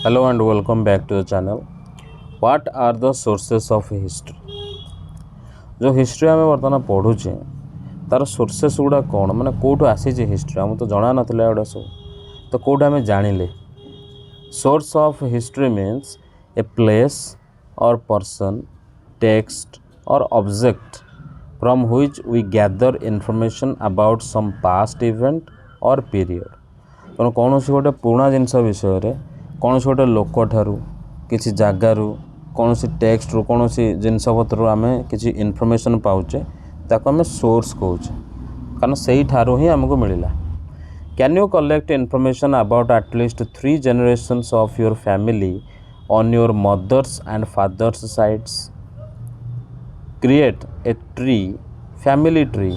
Hello and welcome back to the channel. What are the sources of history? जो history आम बर्तमान पढ़ुचे तार sources गुड़ा कौन माने कौटू आसी हिस्ट्री आम तो जना नाला एगुड़ा सब तो कौट आम जानिले source of history means a place or person text or object from which we gather information about some past event or period तेणु कौन गोटे पुराणा जिनस विषय कौन गोटे लोक ठारू किसी जगारू कौन टेक्स्ट रु कौन जिनपतर आम कि इनफर्मेशन पाचे ताको आम सोर्स कहचे कारण से ठारू ही आमको मिलला। Can you collect information about at least 3 generations of your family on your mother's and father's sides? Create a tree family tree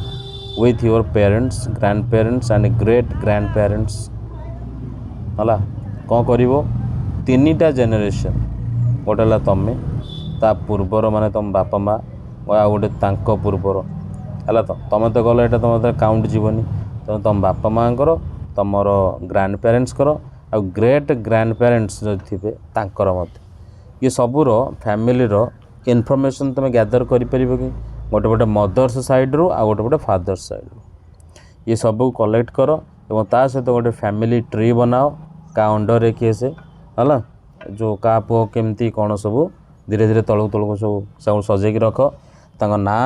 with your parents, grandparents and great grandparents हला कौन करिवो 3टा जेनेरेशन गोटे है तमें ता पूर्वर माने तुम बापा माँ आ गोटे तांको पूर्वर है तो तुम तो गल यहाँ तुम काउंट जीवनी तो तुम बापा माँ कर तुम ग्रांड पेरेंट्स कर आ ग्रेट ग्रांड पेरेंट्स जो थे तांकर मत ये सबूर फैमिली इनफॉरमेशन तुम गैदर कर कि गोटे गोटे मदर्स साइड रू आ गोटे गोटे फादर्स साइड रू ये सब कलेक्ट कर और ता सहित गोटे फैमिली ट्री बनाओ का अंडर किए से है जो का पुओ केमती कौन सब धीरे धीरे तलू तलू सब सजेक रख ना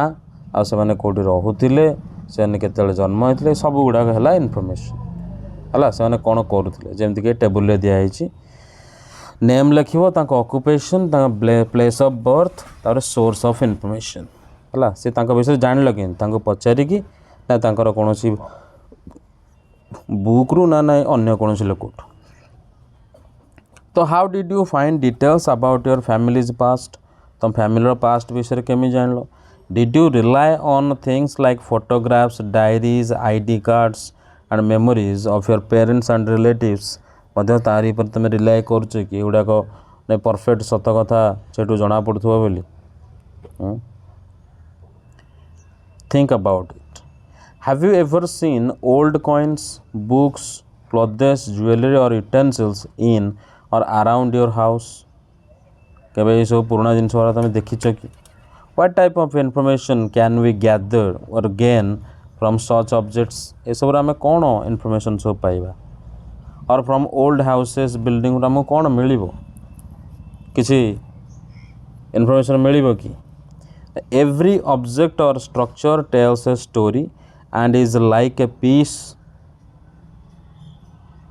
आ से कौटी रोले से केत जन्म होते सब गुड़ाक है इनफॉरमेशन है से कौन करुले जमीक टेबुल दिखाई नेम लिख ऑक्युपेशन प्लेस ऑफ बर्थ तार सोर्स ऑफ इनफॉरमेशन है सी विषय जान कि पचारिकी ना कौन बुक रु ना ना अन्य कौन लोक तो how did you find details about your families past तुम फैमिली पास्ट विषय केमी जान लो? Did you rely on things like photographs diaries ID cards and memories of your parents and relatives तारी पर तुम रिलाय करुच कि गुड़ाक नहीं परफेक्ट सत कथा से जना पड़ुव बोली? Think about it. Have you ever seen old coins books clothes jewellery और यूटेंसिल्स इन और अराउंड योर हाउस? केबे ये सब पुराना जिनस वाला तुम देखिच कि? What type of information can we gather or gain from such objects? ये सब आम कौन इनफॉरमेशन सब पाइबा और फ्रॉम ओल्ड हाउसेस बिल्डिंग आमको कौन मिल किसी इनफॉरमेशन मिल कि? Every object or structure tells a story and is like a piece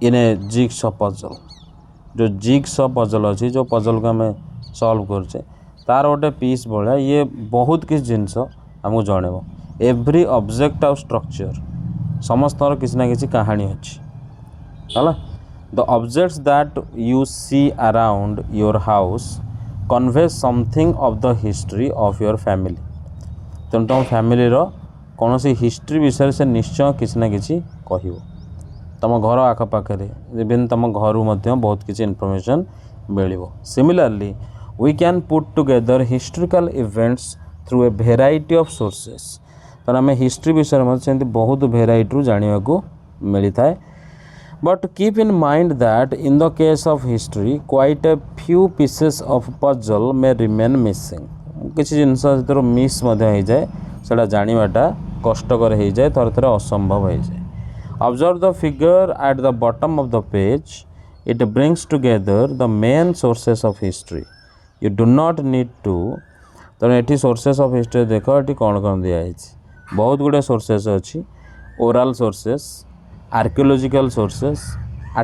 in a jigsaw puzzle. जो जिगसॉ पजल अच्छी जो पजल को आम सॉल्व करचे तार गोटे पीस भाया ये बहुत किसी जिनस आमको जनइब। एवरी ऑब्जेक्ट और स्ट्रक्चर समस्त किसी ना किसी कहानी अच्छी है। The objects that you see around your house convey something of the history of your family. तेणु तुम फैमिली कौन सी हिस्ट्री विषय से निश्चय किसी ना किसी कह तुम घर आखपाखे इवेन तुम घर बहुत किसी इनफॉरमेशन मिल। Similarly we can put together historical events through a variety of sources. तो आम हिस्ट्री विषय से बहुत भेराइटी जाना को मिलता है। But keep in mind that in the case of history quite a few pieces of puzzle may remain missing. किसी जिनस मिस हो जाए से जानाटा कष्टकर हो जाए थोड़े थोड़े असंभव हो जाए। Observe the figure at the bottom of the page. It brings together the main sources of history. You do not need to तो ये sources of history देख ये कौन दिखाई बहुत गुड़े sources अच्छी oral sources archaeological sources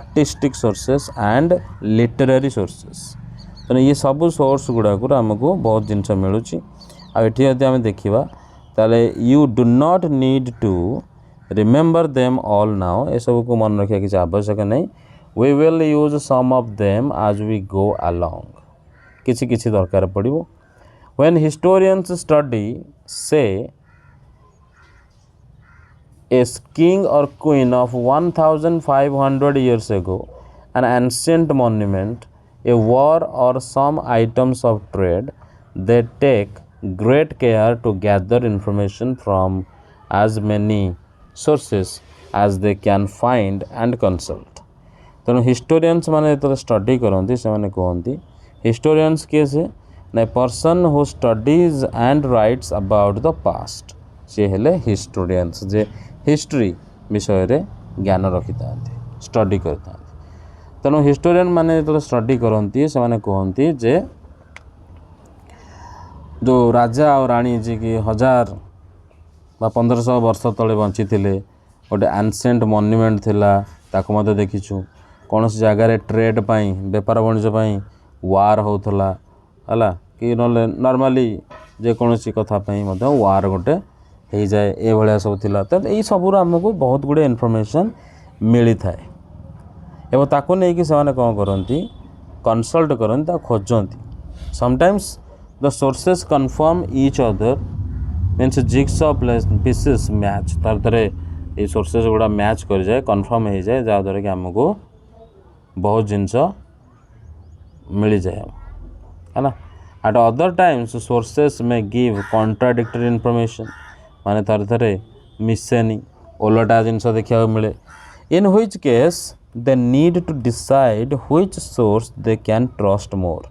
artistic sources and literary sources। तो ये सब source गुड़ाक आमको बहुत जिनस मिलूँ आठी यदि आम देखा ताले you do not need to remember them all now. ये सब को मन रखा किसी आवश्यक नहीं। We will use some of them as we go along किसी किसी दरकार पड़ो। When historians study say a king or queen of 1500 years ago an ancient monument a war or some items of trade they take great care to gather information from as many sources as they can find and consult। तेणु historians माने तो study करती से माने कहती historians किए से ना person who studies and writes about the past सी हेले हिस्टोरियंस जे हिस्ट्री विषय रे ज्ञान रखी था स्टडी करता तेणु हिस्टोरियन माने जो स्टडी करती से माने कहती जे जो राजा और राणी जी की 1000 बा 1500 वर्ष तले बंची थे गोटे एनसेंट मॉन्यूमेंट थिला ताको मते देखिछु कौन सी जगार ट्रेड पाई बेपार वाणिज्य पाई वार होउथला हला कि नॉर्मली जे कोनोसी कथा पाई मते वार गोटे हो जाए ए भलिया सब थिला तो यही सबूर आमको बहुत गुड़े इनफॉरमेशन मिली थाए एवं ताको नहीं कि से कौन करती कंसल्ट करती खोजती sometimes the sources confirm each other means jigsaw pieces match तार थे ये सोर्सेस गुड़ा मैच कर जाए कन्फर्म हो जाए जहाँद्वारा कि आमको बहुत जिनस मिल जाए है ना at other times sources may give contradictory information माने तार थे मिसेनी ओलटा जिनस देखा मिले in which case they need to decide which source they can trust more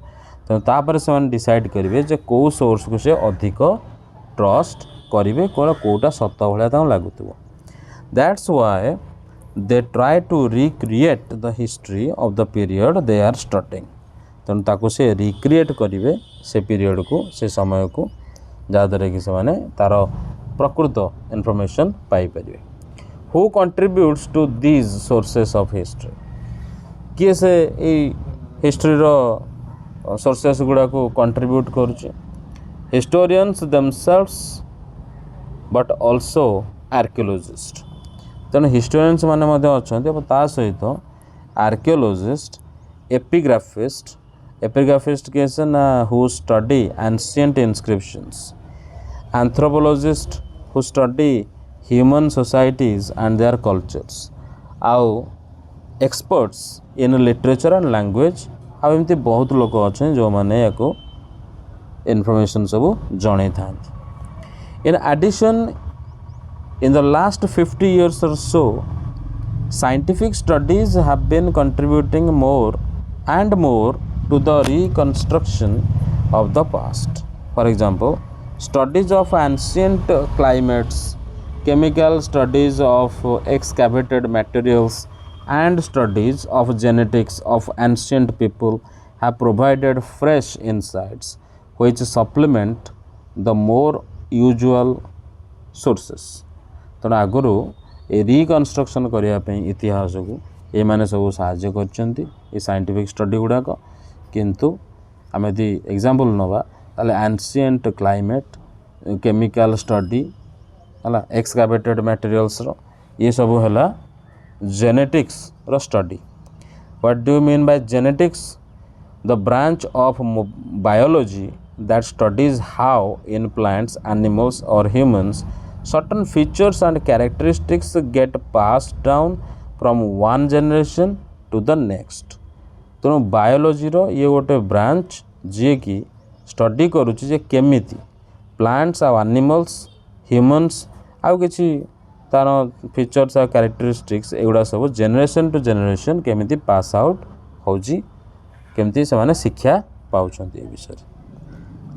तो तापर से डिसाइड करेंगे जे कौ सोर्स को से अधिक ट्रस्ट करेंगे कौटा सत भाया लगुव that's why they try to recreate the history of the period they are studying तेणु ताको से रिक्रिएट करेंगे से पीरियड को से समय को जहाँद्वारा कि से तार प्रकृत इनफॉरमेशन पाइपर who contributes to these sources of history किए से हिस्ट्री सोर्सेस गुड़ा को कंट्रीब्यूट करुचे historians themselves but also archaeologists तेणु हिस्टोरियंस माने अच्छा ता सहित आर्कियोलॉजिस्ट एपिग्राफिस्ट कैसे ना who study ancient inscriptions anthropologists who study human societies and their cultures आउ experts in literature and language आमती बहुत लोग अच्छे जो मैंने या इनफॉरमेशन सब जन था in addition in the last 50 years or so scientific studies have been contributing more and more to the reconstruction of the past. For example, studies of ancient climates, chemical studies of excavated materials and studies of genetics of ancient people have provided fresh insights which supplement the more usual sources. तो आगुरी ये reconstruction करने इतिहास को ये माने सब साहाय्य करछंती ये साइंटिफिक स्टडी गुड़ाक किंतु आम यदि एग्जांपल नवा ताले एंशिएंट क्लाइमेट केमिकल स्टडी है एक्सकावेटेड मटेरियल्स रो ये सब है जेनेटिक्स रो study what do you mean by genetics the branch of biology that studies how in plants animals or humans certain features and characteristics get passed down from one generation to the next. तेणु biology रो ये गोटे branch जी की study करुच्ची जे केमिति plants आ animals humans आउ किछि तार features आ characteristics एगुड़ा सब generation to generation केमिति पास आउट होजी केमिति से माने शिक्षा पाउछन्ती ए विषय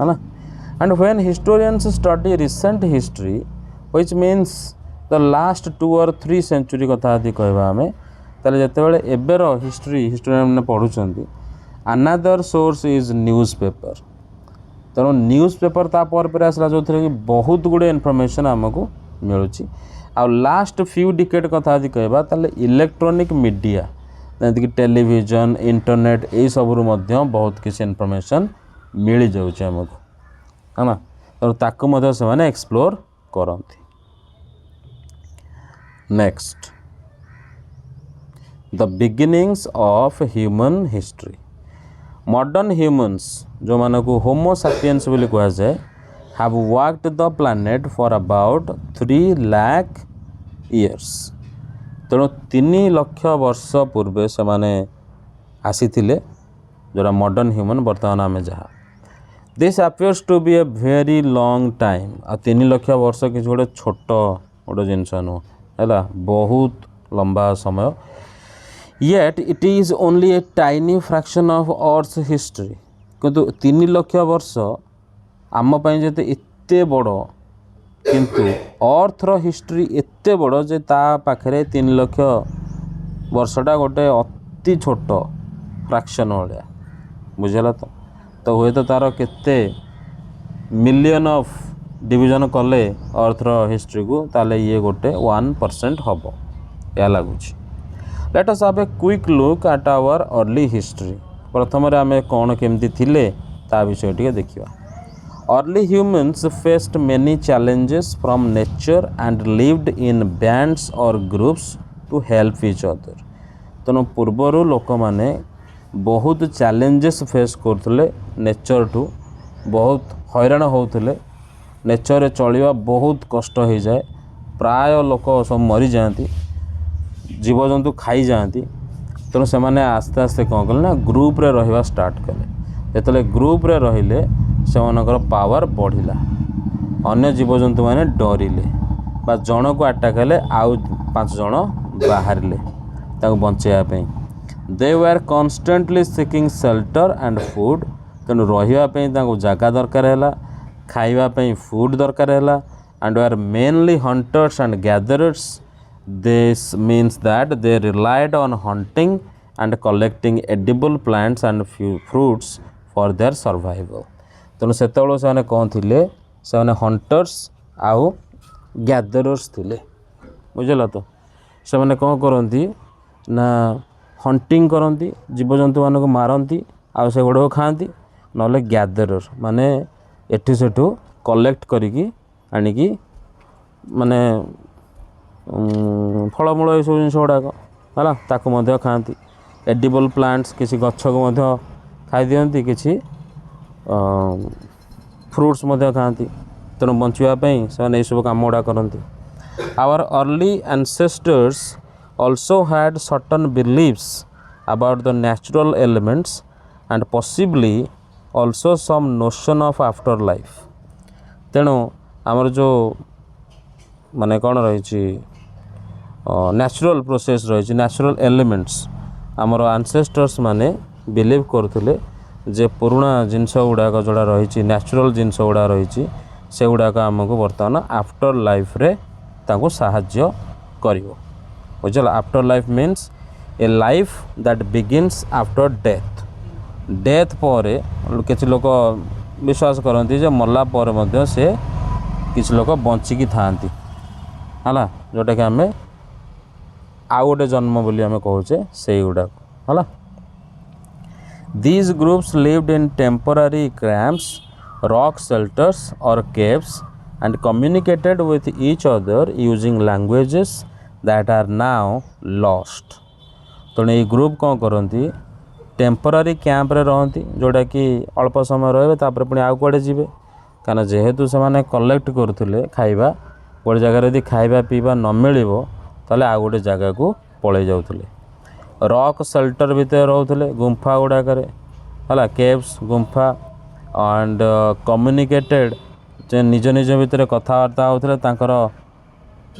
है ना and when historians study recent history which means the last 2 or 3 century कथा यदि कहवा आमे ताले जेतेबेले एबेर हिस्टोरियन ने पढुचंती अनदर सोर्स इज न्यूज़पेपर तेणु न्यूज़पेपर तापर पर आसला जो कि बहुत गुड़े इनफॉरमेशन आमको मिलूँ आ लास्ट फ्यू डिकेड कथा यदि कहवा ताले इलेक्ट्रॉनिक मीडिया जैसे कि टेलीविजन इंटरनेट यही सबरू बहुत किसी इनफॉरमेशन मिल जाऊँच आमको है ना तो ताकू से एक्सप्लोर करती next the beginnings of human history modern humans जो मानक होमो सैपियंस बोली कहा जाए have worked the planet for about 3 lakh years तेणु 3 लाख वर्ष पूर्वे से माने आसी जोरा मॉडर्न ह्यूमन बर्तमान आम जहाँ this appears to be a very long time आ 3 लाख वर्ष किसी गोटे छोट गोटे जिनस नुह है बहुत लंबा समय yet it is only a tiny fraction of earth history किंतु 3 लाख वर्ष आम पाई जते एते बड़ किंतु अर्थर हिस्ट्री एते बड़ जे ता पाखरे 3 लाख वर्षटा गोटे अति छोट फ्रैक्शन भाया बुझेगा तो हुए तो तार केते मिलियन ऑफ डिवीजन कले अर्थर हिस्ट्री को ताले ये गोटे 1% हम या लगुच let us have a quick look at our early history प्रथम आम कौन केमती थिले ता विषय टिके देखिबा early humans faced many challenges from nature and lived in bands or groups to help each other तेणु पूर्वर लोक मैंने बहुत चैलेंजेस फेस करते नेचर टू बहुत हैरान होते नेचर चलवा बहुत कष्ट हो जाए प्राय लोक सब मरी जाती जीवजंतु खाई जाती तेणु से मैंने आस्ते आस्ते कौन कले ना ग्रुप रे रहिबा स्टार्ट कले जो ग्रुप रे रहिले से पावर बढ़िला अन्य जीवजंतु मैंने डरिले बा जन को अटैक कले आउ 5 जन बाहरिले ताको बचाइवाई दे वर कन्स्टेंटली सिकिंग शेल्टर एंड फूड तेणु रही जगह दरकार है खाइवाई फूड दरकार है and were mainly hunters and gatherers this means that they relied on hunting and collecting edible plants and fruits for their survival तेणु से कौन थे से हंटर्स आउ गैदरर्स थे बुझल तो से मैंने कौन करती ना हंटिंग करती जीवजंतु मानक मारती आउ से गुड़ाक खाती ना गैदरर माने एठी सेठू कलेक्ट करिकी आनिकी माने फलमूल ये सब जिन गुड़ाक है ताकू मध्य खाती एडिबल प्लांट्स किसी गछ को मध्य खाई दियंती किसी फ्रूट्स मध्य खाती तेणु बचापी से सब कम गुड़ा करती our early ancestors also had certain beliefs about the natural elements and possibly also some notion of afterlife तेणु आमर जो माने कौन रही नेचुरल प्रोसेस रही नेचुरल एलिमेंट्स आमर एंसेस्टर्स माने बिलीव करते जे पुराना जिनस गुड़ाक जोड़ा रही नेचुरल जिनस गुड़ा रही से गुड़ाक आमको बर्तमान आफ्टर लाइफ रे ताको साहाय्य करिवो बुझल after life means A life that begins after death death पर किसी लोक विश्वास करती जे मरला पर मध्य से किसी लोक बंचिकी थांती है जोटा कि आम आउ गोटे जन्म बोली आम कहे से गुड़ाक है these groups lived in temporary camps rock shelters or caves and communicated with each other using languages that are now lost तेणु ये ग्रुप कौन करती टेम्पररी कैंप रे रहती जोटा कि अल्प समय रहे तापर पुणी आउ कड़े जी कहीं जेहेतु से कलेक्ट करुले खाइबा गोटे जगह यदि खाइबा पीवा न मिल ताले आउ गोटे जगह को पलि जाऊे रॉक शेल्टर भितर रोते गुंफा गुड़ाक है केव्स गुंफा एंड कम्युनिकेटेड जे निज निज भितर कथबार्ता होते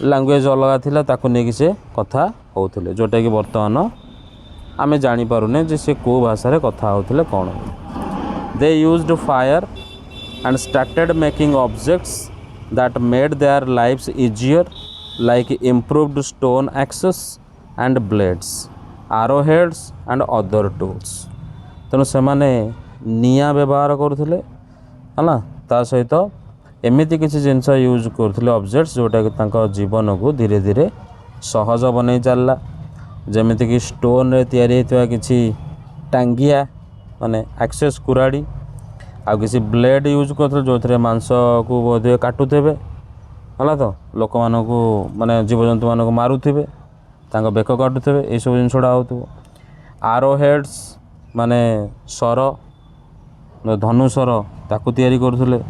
लैंग्वेज अलग थिला ताको नेकी से कथा होउथिले जोटा कि वर्तमान आमे जानि पारुने जे से को भाषा रे कथा होउथिले कोन they used fire and started making objects that made their lives easier like improved stone axes and blades arrowheads and other tools तेणु से माने निया व्यवहार करुथिले है ता सहित एमती किसी जिनस यूज करते ऑब्जेक्ट्स जोटा कि जीवन को धीरे धीरे सहज बन चलला जमीती कि स्टोन रे तैयारी होता किसी टांगिया माने एक्सेस कुराड़ी आ किसी ब्लेड यूज करते जो थे मांस को बोधे काटुथे है तो लोक मानू माने जीवजंतु मानक मारुथे बेक काटुथे ये सब जिन हो आरो हेड्स माने सर धनुसर ताकू तैयारी करुले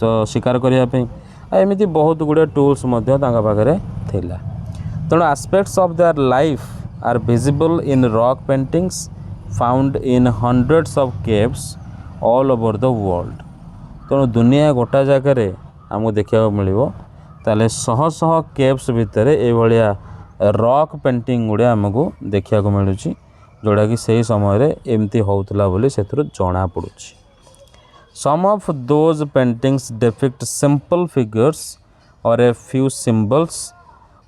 तो शिकार करने एमती बहुत गुड़े टूल्स पाखे थिला तेणु aspects of their life are visible in rock paintings found in hundreds of caves all over the world तेणु दुनिया गोटा जगह आमको देखा मिल ताले शह शह केव्स भितर ये रॉक पेंटिंग गुड़े आमको देखा मिलूँ जोड़ा कि सही समय एमती होता बोली से जना पड़ू। Some of those paintings depict simple figures or a few symbols,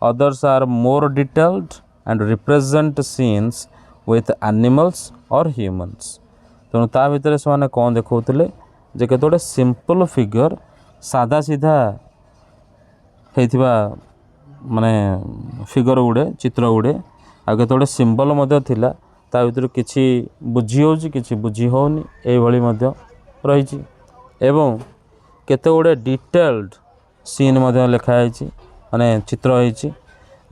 others are more detailed and represent scenes with animals or humans। तेणु ता भितर से कौन देखते जे केतोटे सिंपल फिगर सादा सीधा होइथिबा माने फिगर गुड़े चित्र गुड़े आ केतोटे सिंबल मध्य थिला ता भितर किछि बुझी होउची किछि बुझी होउनी एई भली मध्य रहिछि एवं केते गुड़े डिटेल्ड सीन मध्य लिखा होइछि माने चित्र होइछि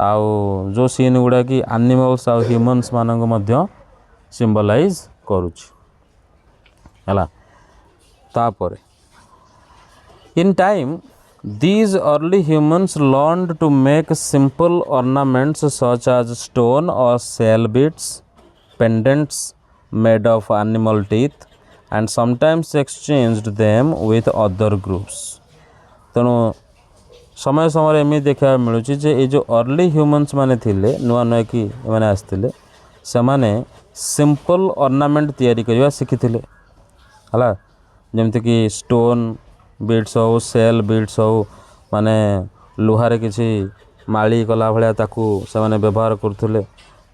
आउ जो सीन गुड़ा कि एनिमल्स आउ ह्यूमन्स मानक मध्य सिंबलाइज करुछि हला। तापर in time these early humans learned to make simple ornaments such as stone or shell beads, pendants made of animal teeth, and sometimes exchanged them with other groups। तेणु समय समय एमि देखा मिलूँ जे ये जो अर्ली ह्यूमन्स माने थिले नुआ नुआ कि माने आसथिले से माने सिंपल ऑर्नामेंट तैयारी करवा शिखिथिले हला जेमति कि स्टोन बीड्स हो सेल बीड्स हो माने लुहार किसी माली कला भलिया ताकू से माने व्यवहार करथुले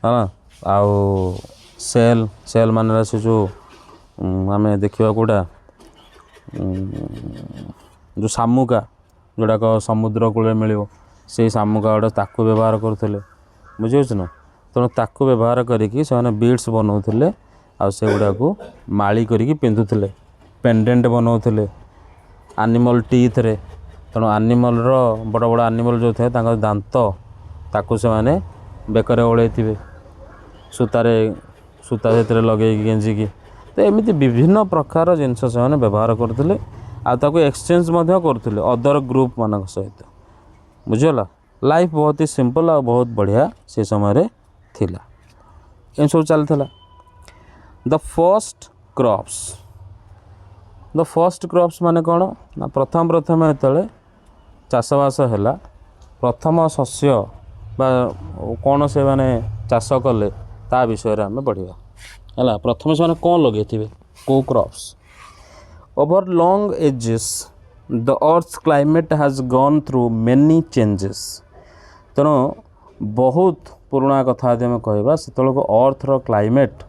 हाँ आउ सेल सेल माने से जो आमे देखिबा कोडा जो शामुका जोड़ाक समुद्र कूल मिल से शामुका गुड़ा ताकू व्यवहार करते बुझे ना तेणु ताकू व्यवहार करिकी से बीड्स बनाऊले आ से गुड़ा को माली करिकी पिंधुले पेंडेंट बनाऊले एनिमल टीथ रे तेणु एनिमल रो बड़ बड़ एनिमल जो थे दांत ताकू से माने बेकर ओलैथिबे सूतारे सूता से लगे गेंजिकी तो एमती विभिन्न प्रकार जिनस से व्यवहार करते आ ताकू एक्सचेंज मध्य करथिले अदर ग्रुप मानक सहित बुझला। लाइफ बहुत ही सिंपल आ बहुत बढ़िया से समय रे थिला एम सब चलथिला। द फर्स्ट क्रॉप्स माने कौन ना प्रथम प्रथम एतले चाषबास हैला प्रथम शस्य बा कौन से माने चाष कले ता विषय रे हमें बढ़िया हैला। प्रथम से कौन लगे थे को crops Over long ages, the Earth's climate has gone through many changes। तेणु बहुत पुराना कथा आम कहवा से अर्थ रो क्लाइमेट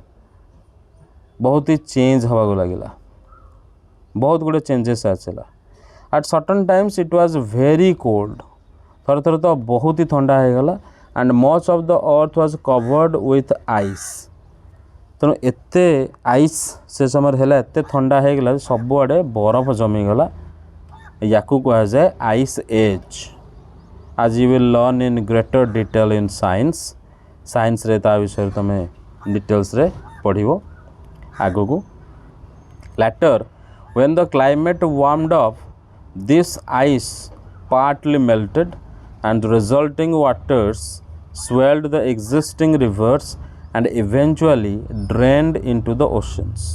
बहुत ही चेंज हवा लगिला बहुत गुड़े चेंजेस आसला। At certain times it was very cold थर थर तो बहुत ही ठंडा हो गला and much of the earth was covered with ice. तेणु एते आइस से समय है एत ठंडा हो गला सबुआड़े बरफ जमीगला या कह जाए ice age. As you will learn in greater detail in science रे ता विषय तुम डिटेल्स रे पढ़ो आगो को। Later when the climate warmed up this ice partly melted and resulting waters swelled the existing rivers and eventually drained into the oceans।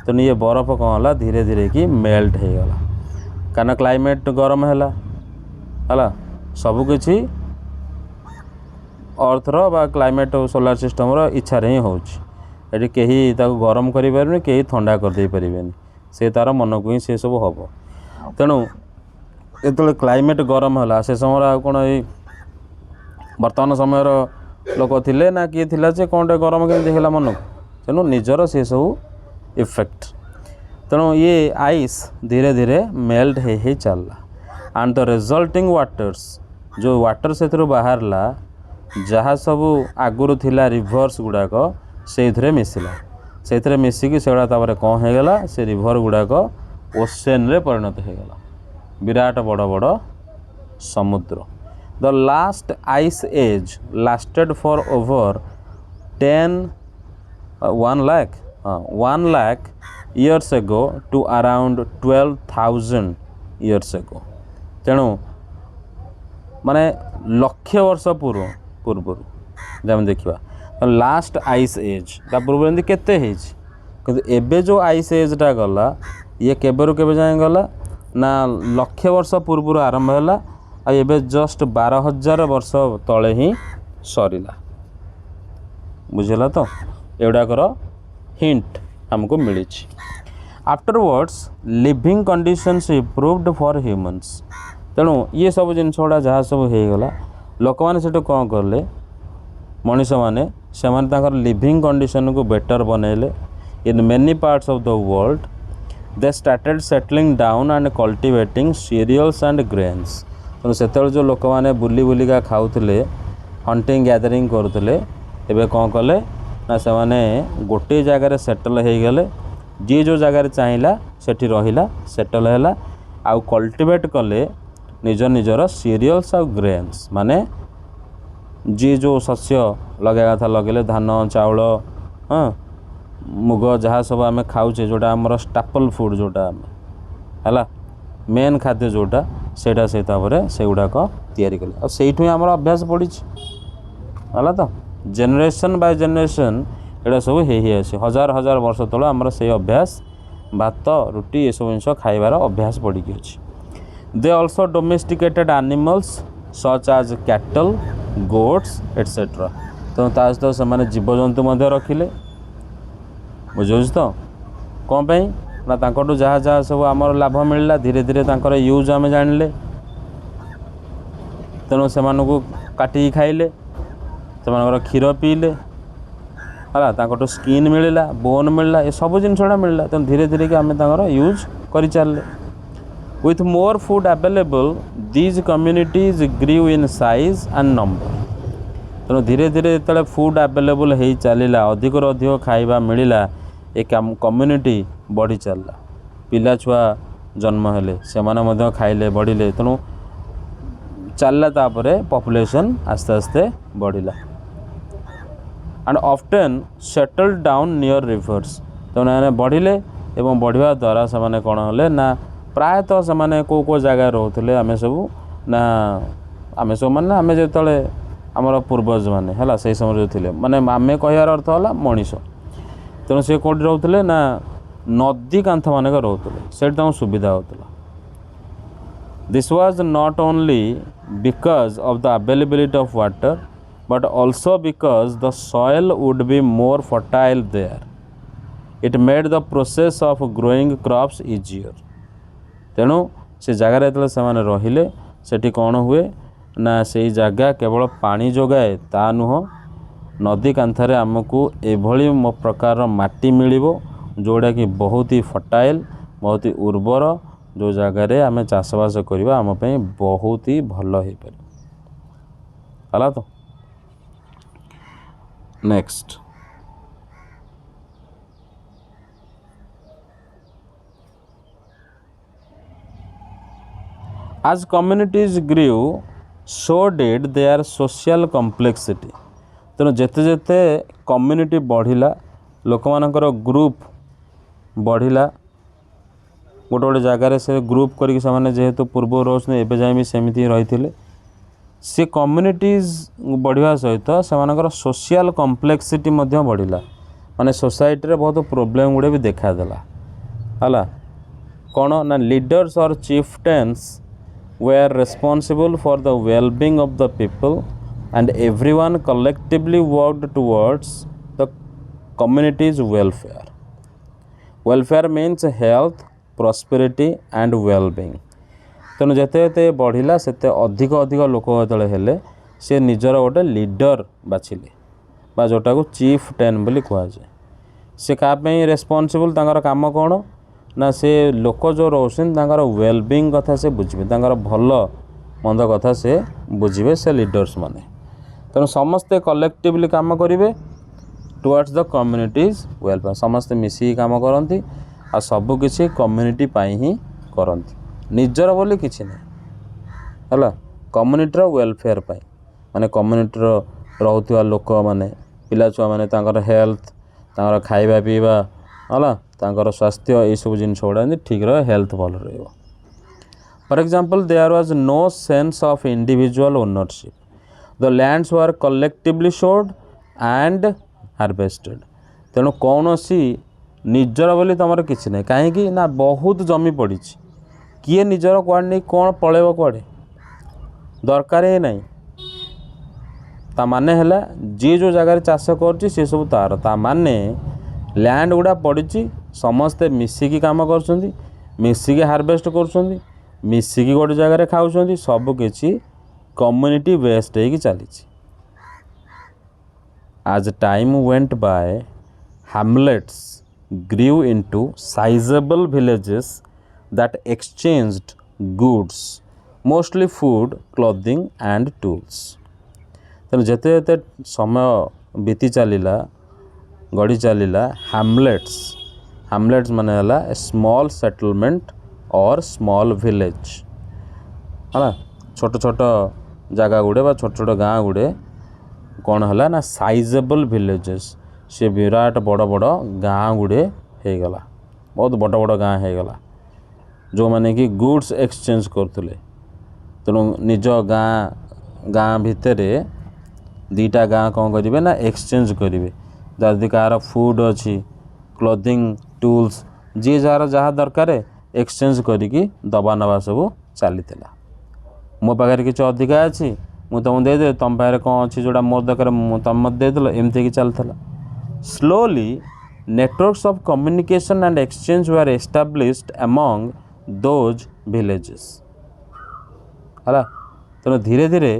तो ये बरफ कौन होला धीरे धीरे कि मेल्ट हो गला कारण क्लाइमेट गरम है सबकि अर्थर बा क्लाइमेट सोलार सिस्टम रो इच्छा रे ही होची कहीं गरम करें कहीं ठंडा करदे पारे से तार मन को ही से सब हम। तेणु जो क्लाइमेट गरम है से समय कौन वर्तमान समय लोक थिले ना किए थिला जे कौन गरम के देखला मन को तेणु निजर से सब इफेक्ट। तेणु ये आइस धीरे धीरे मेल्ट हो चलला एंड द रिजल्टिंग वाटर्स जो वाटर से बाहरला जहाँ सब आगुरी थिला रिभर्स गुड़ाक से मिसिला से मिसिकी से गुड़ा कौन हो गला से रिभर गुड़ाक ओशन रे परिणत हो गला विराट बड़ बड़ समुद्र। The last ice age lasted for over 1 lakh years ago to around 12,000 years ago। तेणु माने लक्ष वर्ष पूर्व जब देखा लास्ट आइस एज ता पूर्व केते हेछि किंतु एबे जो आइस एजटा गला ये केबेरु केबे जाए गला ना लक्ष वर्ष पूर्व आरंभ है आ एबे जस्ट 12,000 वर्ष तले ही सरीला बुझला तो एगुड़ाकर हिंट हमको मिली। Afterwards living conditions improved for humans तेणु ये सब जिन गुड़ा जहाँ सब हो गला लोक मैंने से कौन कले मनीष मैंने से लिविंग कंडीशन को बेटर बनैले in many parts of the world they started settling down and cultivating cereals and grains तेणु से जो लोक मैंने बुली बुलिका खाऊले हंटिंग गैदरिंग करुले एबे कौन कले ना से माने गोटे जगार सेटल हो गले जी जो जगार चाहिला सेठी रहिला सेटल है आउ कल्टिवेट कले निज निजर सीरियल्स और ग्रेन्स माने जी जो शस्य लगे था लगे धान चाउल हाँ मुग जहाँ सब आम खाऊे जोटा आमर स्टापल फूड जोटा है मेन खाद्य जोटा सेटा से से गुड़ाक तैयारी कले से आमर अभ्यास पड़ी है तो जेनेरेशन बाय जेनेरेशन एटा सब आसी हजार हजार वर्ष तले आमर से अभ्यास भात रुटी ये सब जिन खाइबार अभ्यास पड़ी अच्छी। They also domesticated animals such as cattle goats etcetera तो सहित से जीवजंतु रखिले बुझे तो कौन पाई ना तांकटू जहाँ जहाँ सब आमर लाभ मिलला धीरे धीरे तांकर यूज आम जानिले तेणु से काटिकी खाइले से क्षीर पीले है तांकटू स्किन मिलला बोन मिलला ये सब जिनसा मिलला तेणु धीरे धीरे कि आम यूज कर चलले। With more food available these communities grew in size and number तेणु धीरे धीरे जो फूड अवेलेबल हो चलला अधिक अधिक खाइबा मिलला ए कम्युनिटी बढ़ी चलला पिला छुआ जन्म हेले से माने खाइले बढ़िले तेणु चलला तापरे पॉपुलेशन आस्ते आस्ते बढ़िला and often settle down near rivers तेणु बढ़िले एवं बढ़िया द्वारा से कौन हेले ना प्रायतः से माने को जगह रोते आम सब ना आम सब माने आम जो आमर पूर्वज मैंने है से समय जो थे माने आम कहार अर्थ है मनीष तेणु से कौट रोते ना नदी कांथ मानक रोते से सुविधा होता। This was not only because of the availability of water but also because the soil would be more fertile there it made the process of growing crops easier तेणु से जगार जो से रहिले सेठी कौन हुए ना से जगह केवल पानी जोगाए ता नुह नदी कांथरे आमको एभली प्रकार माटी मिलिबो जोड़ा कि बहुत ही फर्टाइल बहुत ही उर्वर जो जगार आम चाषबास करवा आम पे बहुत ही भल हो पारे तो। Next as communities grew so did their social complexity तेणु जेते जेते कम्युनिटी बढ़िला लोक मानकर ग्रुप बढ़िला गोटे गोटे जगार से ग्रुप करके से जेहेतु पूर्व रोज एवं जाए भी सेमती रही सी कम्युनिटीज बढ़िया सहित से सोशल कम्प्लेक्सिटी बढ़िला माने सोसाइटी रे बहुत प्रोब्लेम गुड़े भी देखादेला है कौन ना लीडर्स और चिeftains were responsible for the well-being of the people and everyone collectively worked towards the community's welfare. Welfare means health, prosperity and well-being. तेणु जिते जिते बढ़िला सेते अधिक अधिक लोक जो हेले से निजर गोटे लीडर बाछिले बा जोटा को chieftain बोली कहुए से क्या रेस्पॉन्सिबल तांकर काम कौन ना से लोक जो रोशन वेलबिंग कथा से बुझे भल मंद कथा से बुझे से लीडर्स माने तेणु समस्ते कलेक्टिवली काम करेंगे टुवर्ड्स द कम्युनिटीज वेलफेयर समस्ते मिसिकी काम करती आ सबकिछि कम्युनिटी पाई ही करती निजर बोली किछि नहीं है कम्युनिटीर वेलफेयर पाई माने कम्युनिटीर रोहुथिबा लोक माने पिला छुआ माने तांकर हेल्थ तांकर खाइबा पीवा है तांकर स्वास्थ्य ये सब जिनस गुड़ा ठीक रहे हेल्थ भल रही। For example there was no sense of individual ownership the lands were collectively shared and harvested तेणु कौन सी निजर बोली तुम किसी ना कहीं ना बहुत जमी पड़ी किए निजर कुआड़े नहीं कौन पलैब कुआड़े दरकार ही नहीं ता माने है जी जो जगार चाष कर सब तार ता माने लैंड गुड़ा पड़ी समस्ते मिसिकी काम कर मिसिकी हार्वेस्ट कर मिसिकी गोटे जगार खाऊँ सबकि कम्युनिटी बेस्ड हो चली। As time went by, hamlets grew into sizable villages that exchanged goods, mostly food, clothing and tools. तेणु जेते जेते समय बीती चलला गढ़ी चलला hamlets माने हला a small settlement or small village है छोट छोट जगह गुड़े बा छोट छोट गाँ गुड़े कौन है ना साइजेबल विलेजेस से विराट बड़ बड़ गाँ गुड़े हो गला बहुत बड़ बड़ गाँ हो गला जो माने कि गुड्स एक्सचेंज करते तेणु निज गाँ भितर दीटा गाँ कौन करेंगे ना एक्सचेंज करेंगे जदि कार फूड अच्छी क्लोथिंग टूल्स जी जार जहाँ दरकार एक्सचेंज करी दबा नवा सब चली मो पाखे किसी अधिका अच्छी मुझे तुमको देदे तुम पाखे कौन अच्छी जोड़ा मोर दरकार तुम मत देदेल एमती कि चलता। Slowly networks of communication and exchange were established among those villages है तेणु धीरे धीरे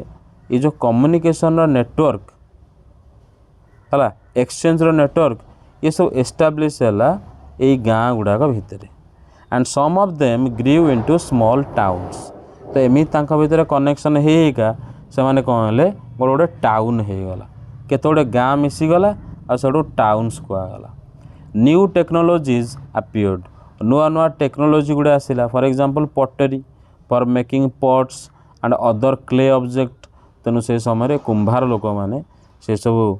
ये जो कम्युनिकेशन नेटवर्क है एक्सचेंज नेटवर्क ये सब एस्टाब्लिश है यही गाँ गुड़ाक भितर and some of them grew into small towns तो एमती भितर कनेक्शन होगा से मैंने कौन हेले गोटे गोटे टाउन हो गला केते गोटे गाँ मिसीगला आ सब टाउन्स कहगला। न्यू टेक्नोलॉजीज अपीयर्ड नुआ नुआ टेक्नोलॉजी गुड़े आसला फॉर एग्जांपल पटरी for making pots and other clay object तेणु से समय कुंभार लोक मैंने से सब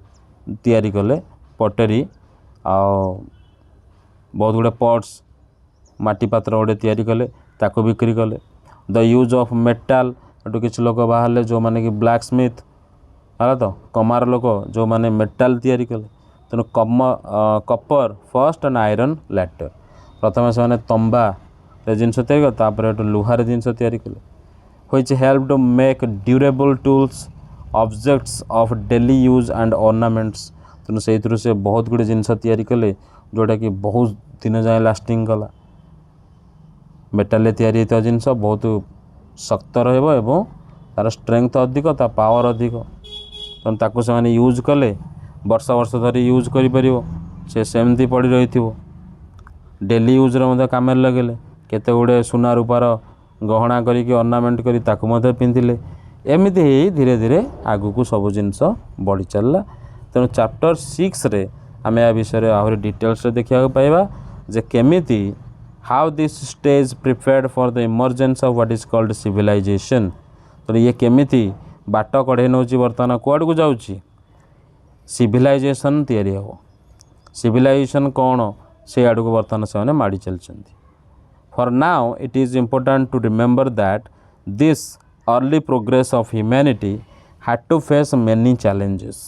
तैयारी कले पटरी आ बहुत गुड़े पॉट्स माटी पात्र गोटे तैयारी कले ताको बिक्री कले। द यूज ऑफ मेटाल एटू किसी लोक बाहर जो मैंने कि ब्लैक स्मिथ है तो कमार लोक जो मैंने मेटाल तैयारी कले तेणु Kapoor first and iron letter प्रथम से तंबा जिनस तैयारी लुहार जिनस तैयारी कले which help to make durable tools objects of daily use and ornaments तेणु से बहुत गुड़े जिनस तैयारी कले जोटा कि बहुत दिन जाए लास्टिंग कला मेटाल तैयारी होता जिनस बहुत शक्त रहा तार स्ट्रेंथ अधिक ता पावर अधिक तेणु ताकू से यूज कले वर्ष वर्ष धरी यूज कर सेमती पड़ी रही डेली यूज कम लगे केते गुड़े सुना रूपार गहना करी ऑर्नामेंट करी ताकू पिंधिले एमती ही धीरे धीरे आगू को सब जिनस बढ़ी चलला। तेणु चैप्टर 6 रे आम या विषय आहरी डिटेल्स देखा पाइबा जे केमिति how this stage prepared for the emergence of what is called civilisation तो ये केमिति बाट कढ़े नौ बर्तमान कुआड़ को जाऊँगी सिविलाइजेशन तैयारी हो सिविलाइजेशन कौन से आड़ को बर्तमान से माड़ी चलती। For now it is important to remember that this early progress of humanity had to face many challenges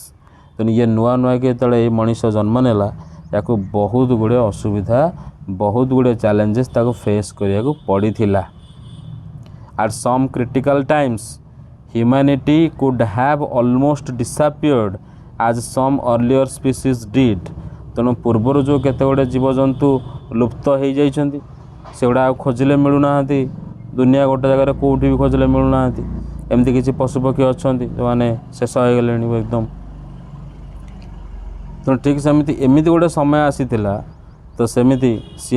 तेणु ये नुआ नुआ के ये मनीष जन्म नेला या बहुत गुड़े असुविधा बहुत गुड़े चैलेंजेस ताको फेस करिया को पड़ी थिला। At some critical times humanity could have almost disappeared as some earlier species did तेणु पूर्वर जो केते गुड़े जीवजंतु लुप्त हो जाइछंती से गुड़ा खोजिले मिलूना दुनिया गोटे जगह कौटी भी खोजिले मिलूना एमती किसी पशुपक्षी अच्छा जो मैंने शेष हो गले एकदम तेणु ठीक सेमती एमती गोटे समय आसीथिला तो सेमिति सी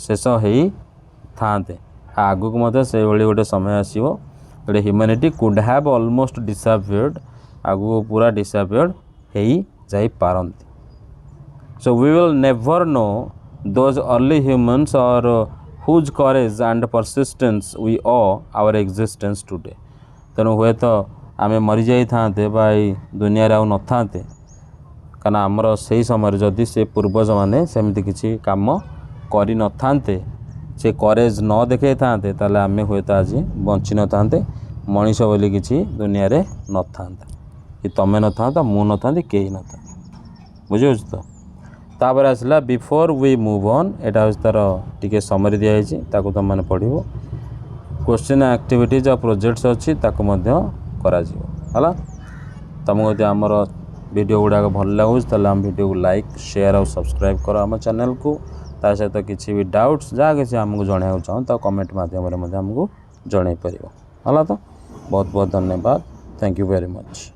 शेष हो थाते आगु को से गोटे समय आसो गोटे humanity could have almost disappeared आगु पूरा डिसअपीयर्ड हो जाई पारंती। So we will never know those early humans or whose courage and persistence we owe our existence today तेणु हुए तो आम मरी जाई थाते दुनिया रे आउ न थाते कारण आमर से समय जदि से पूर्वज मैंने सेमती किसी काम करी न थांते से करेज न देखे थांते ताले आम हुए तो आज बंची न थांते मनीष बोली किसी दुनिया रे न थांता कि तमें न था मु न था कहीं न था बुझे तो तापर आसला बिफोर वी मूव ऑन एटा तार टिके समरी दिखाई ताको तुम मैंने पढ़ो क्वेश्चन एक्टिविटीज और प्रोजेक्ट्स अच्छी ताको मध्य करा जिवो हला तुमको यदि आमर वीडियो गुड़ाक भल लगुच ताले आम वीडियो को लाइक शेयर और सब्सक्राइब करो आम चैनल को। ता सहित किसी भी डाउट्स जहाँ किसी आमको जनाया चाहूँ तो कमेंट माध्यम आमको जन पार है तो बहुत बहुत धन्यवाद। Thank you very much.